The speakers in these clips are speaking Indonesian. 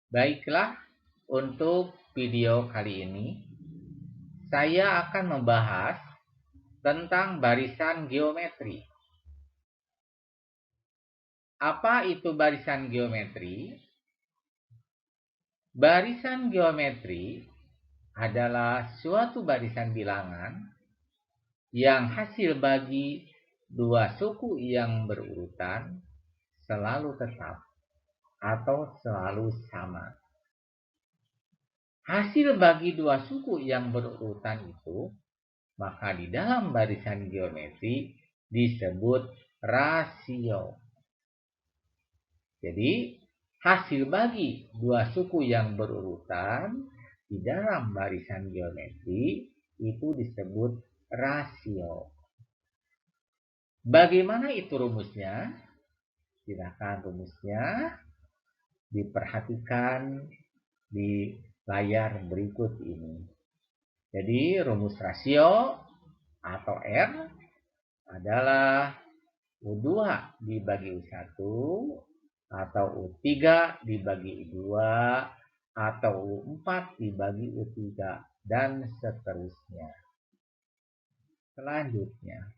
Baiklah, untuk video kali ini saya akan membahas tentang barisan geometri. Apa itu barisan geometri? Barisan geometri adalah suatu barisan bilangan yang hasil bagi dua suku yang berurutan selalu tetap atau selalu sama. Hasil bagi dua suku yang berurutan itu, maka di dalam barisan geometri disebut rasio. Jadi, hasil bagi dua suku yang berurutan di dalam barisan geometri itu disebut rasio. Bagaimana itu rumusnya? Silakan rumusnya diperhatikan di layar berikut ini. Jadi rumus rasio atau R adalah U2 dibagi U1 atau U3 dibagi U2 atau U4 dibagi U3 dan seterusnya. Selanjutnya,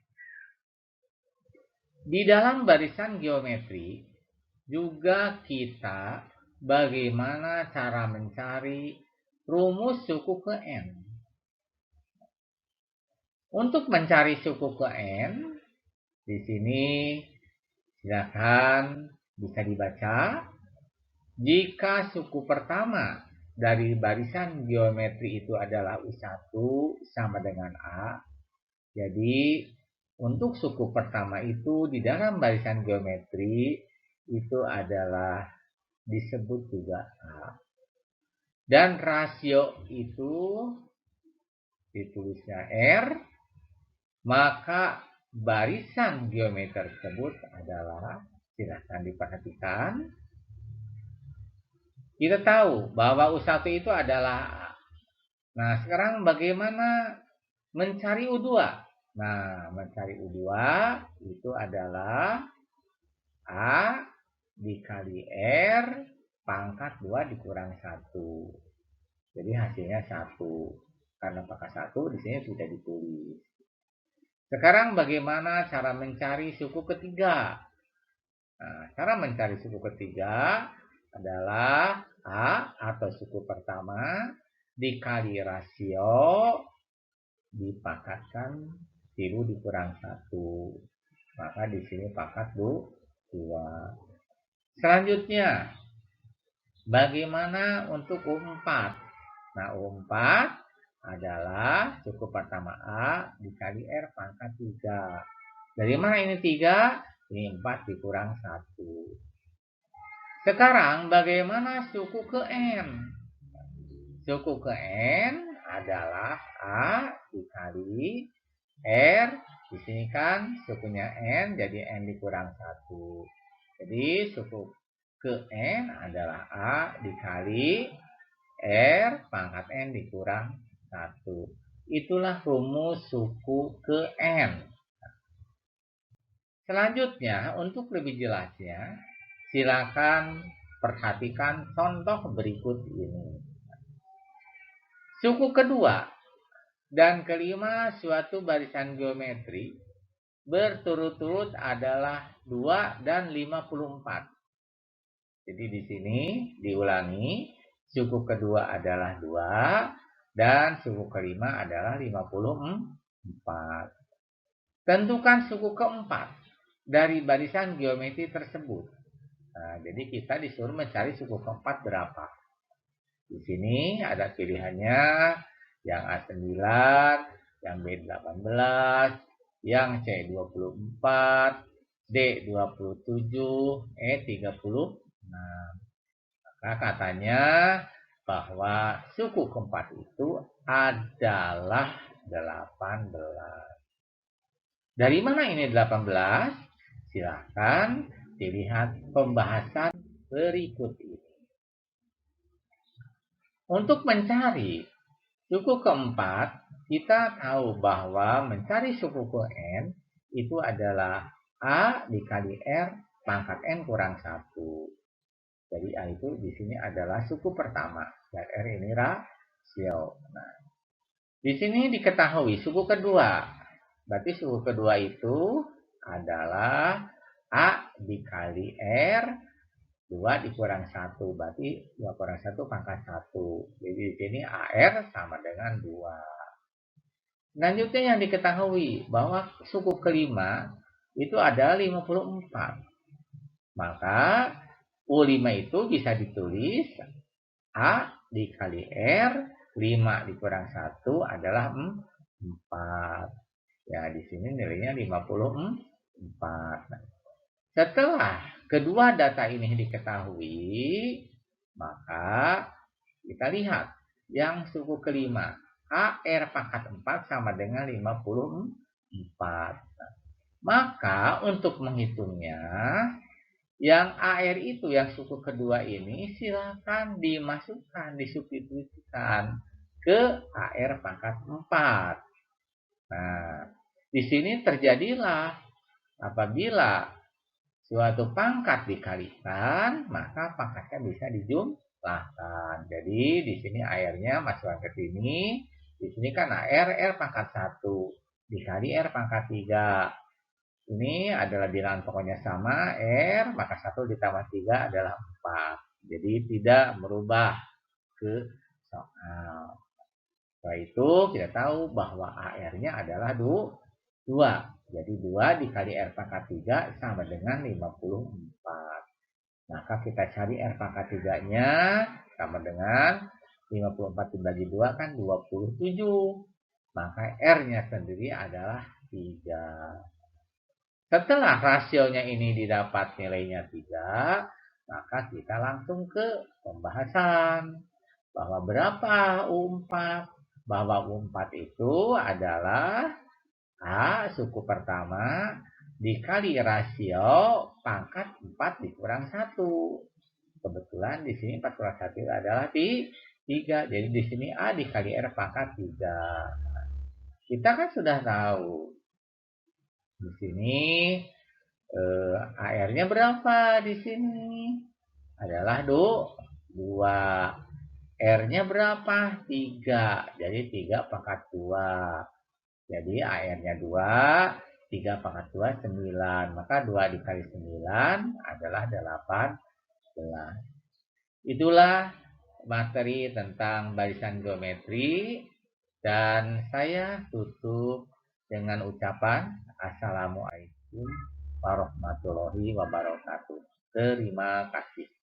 di dalam barisan geometri juga kita bagaimana cara mencari rumus suku ke N. Untuk mencari suku ke N, di sini silakan bisa dibaca. Jika suku pertama dari barisan geometri itu adalah U1 sama dengan A, jadi untuk suku pertama itu di dalam barisan geometri itu adalah disebut juga A. Dan rasio itu ditulisnya R, maka barisan geometri tersebut adalah, silakan diperhatikan, kita tahu bahwa U1 itu adalah A. Nah, sekarang bagaimana mencari U2? Nah, mencari U2 itu adalah A dikali R pangkat 2 dikurang 1. Jadi hasilnya 1. Karena pangkat 1 di sini sudah ditulis. Sekarang bagaimana cara mencari suku ketiga? Nah, cara mencari suku ketiga adalah A atau suku pertama dikali rasio dipangkatkan 10 dikurang 1. Maka di sini pangkat 2. Selanjutnya, bagaimana untuk U4? Nah, U4 adalah suku pertama A dikali R pangkat 3. Dari mana ini 3? Ini 4 dikurang 1. Sekarang bagaimana suku ke N? Suku ke N adalah A dikali R. Di sini kan sukunya N, jadi N dikurang 1. Jadi suku ke N adalah A dikali R pangkat N dikurang 1. Itulah rumus suku ke N. Selanjutnya, untuk lebih jelasnya, silakan perhatikan contoh berikut ini. Suku kedua dan kelima suatu barisan geometri berturut-turut adalah 2 dan 54. Jadi di sini diulangi, suku kedua adalah 2 dan suku kelima adalah 54. Tentukan suku keempat dari barisan geometri tersebut. Nah, jadi kita disuruh mencari suku keempat berapa. Di sini ada pilihannya yang A9, yang B18, yang C24, D27, E36. Maka katanya bahwa suku keempat itu adalah 18. Dari mana ini 18? Silakan dilihat pembahasan berikut ini. Untuk mencari suku keempat, kita tahu bahwa mencari suku ke N itu adalah A dikali R pangkat N kurang 1. Jadi A itu di sini adalah suku pertama dan R ini rasio. Nah, di sini diketahui suku kedua. Berarti suku kedua itu adalah A dikali R 2 dikurang 1. Berarti 2 kurang 1 pangkat 1. Jadi di sini AR sama dengan 2. Selanjutnya yang diketahui bahwa suku kelima itu ada 54. Maka U5 itu bisa ditulis A dikali R 5 dikurang 1 adalah 4. Ya, di sini nilainya 54. Setelah kedua data ini diketahui, maka kita lihat yang suku kelima, AR pangkat 4 sama dengan 54. Maka untuk menghitungnya, yang AR itu yang suku kedua ini silakan dimasukkan, disubstitusikan ke AR pangkat 4. Nah, di sini terjadilah apabila suatu pangkat dikalikan, maka pangkatnya bisa dijumlahkan. Jadi di sini AR-nya masukkan ke sini. Di sini kan AR R pangkat 1 dikali R pangkat 3. Ini adalah bilangan pokoknya sama, R, maka 1 ditambah 3 adalah 4. Jadi tidak merubah ke soal. Setelah itu kita tahu bahwa AR-nya adalah 2. Jadi 2 dikali R pangkat 3 sama dengan 54. Maka kita cari R pangkat 3-nya sama dengan 54 dibagi 2 kan 27. Maka R-nya sendiri adalah 3. Setelah rasionya ini didapat nilainya 3, maka kita langsung ke pembahasan. Bahwa berapa U4? Bahwa U4 itu adalah A suku pertama dikali rasio pangkat 4 dikurang 1. Kebetulan di sini 4 kurang 1 adalah 3. Jadi di sini A dikali R pangkat 3. Kita kan sudah tahu. Di sini AR-nya berapa di sini? Adalah 2. R-nya berapa? 3. Jadi 3 pangkat 2. Jadi AR-nya 2, 3 pangkat 2, 9. Maka 2 dikali 9 adalah 18. Itulah materi tentang barisan geometri. Dan saya tutup dengan ucapan Assalamualaikum warahmatullahi wabarakatuh. Terima kasih.